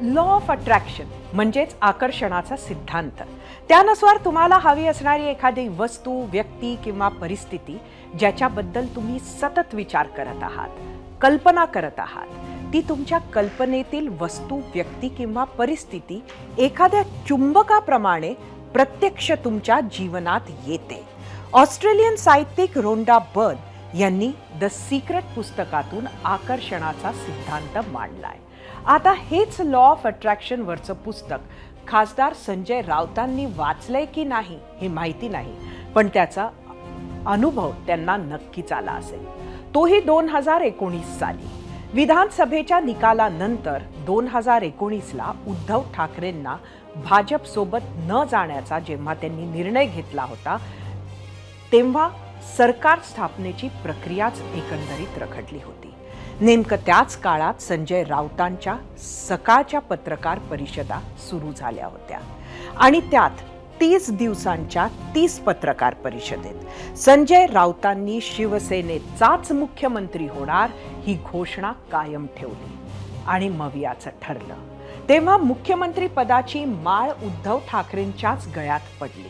Law of attraction म्हणजेच आकर्षणाचा सिद्धांत. त्यानुसार तुम्हाला हवी असणारी एखादी वस्तू, व्यक्ती किंवा परिस्थिती ज्याच्याबद्दल तुम्ही सतत विचार करत आहात, कल्पना करत आहात, ती तुमच्या कल्पनेतील वस्तू, व्यक्ती किंवा परिस्थिती एखाद्या चुंबकाप्रमाणे प्रत्यक्ष तुमच्या जीवनात येते. ऑस्ट्रेलियन साहित्यिक रोंडा बर्न यांनी द सिक्रेट पुस्तकातून आकर्षणाचा सिद्धांत मांडलाय. आता हेच लॉ ऑफ अट्रॅक्शन वरचं पुस्तक खासदार संजय राऊतांनी वाचलंय की नाही हे माहिती नाही, पण त्याचा अनुभव त्यांना नक्कीच आला असेल. तोही 2019 साली. विधानसभेच्या निकालानंतर 2019ला उद्धव ठाकरेंना भाजपसोबत न जाण्याचा जेव्हा त्यांनी निर्णय घेतला होता, तेव्हा सरकार स्थापनेची प्रक्रियाच एकंदरीत रखडली होती. नेमकं त्याच काळात संजय राऊतांच्या सकाळच्या पत्रकार परिषदा सुरू झाल्या होत्या आणि त्यात 30 दिवसांच्या 30 पत्रकार परिषदेत संजय राऊतांनी शिवसेनेचाच मुख्यमंत्री होणार ही घोषणा कायम ठेवली आणि मग याचं ठरलं. तेव्हा मुख्यमंत्री पदाची माळ उद्धव ठाकरेंच्याच गळ्यात पडली.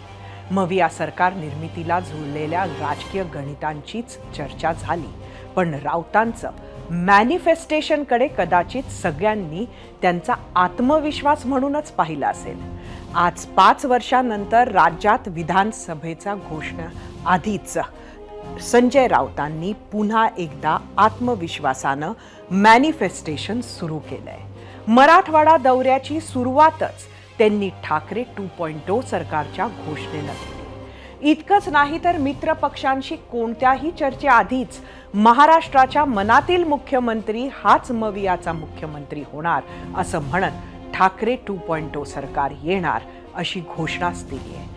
मग या सरकार निर्मितीला जुळलेल्या राजकीय गणितांचीच चर्चा झाली, पण राऊतांचं मॅनिफेस्टेशनकडे कदाचित सगळ्यांनी त्यांचा आत्मविश्वास म्हणूनच पाहिला असेल. आज 5 वर्षांनंतर राज्यात विधानसभेचा घोषणा आधीच संजय राऊतांनी पुन्हा एकदा आत्मविश्वासानं मॅनिफेस्टेशन सुरू केलंय. मराठवाडा दौऱ्याची सुरुवातच त्यांनी ठाकरे 2.0 सरकारच्या घोषणेनं केली. इतकंच नाही तर मित्र पक्षांशी कोणत्याही चर्चेआधीच महाराष्ट्राच्या मनातील मुख्यमंत्री हाच मवियाचा मुख्यमंत्री होणार असं म्हणत ठाकरे 2.0 सरकार येणार अशी घोषणाच दिली आहे.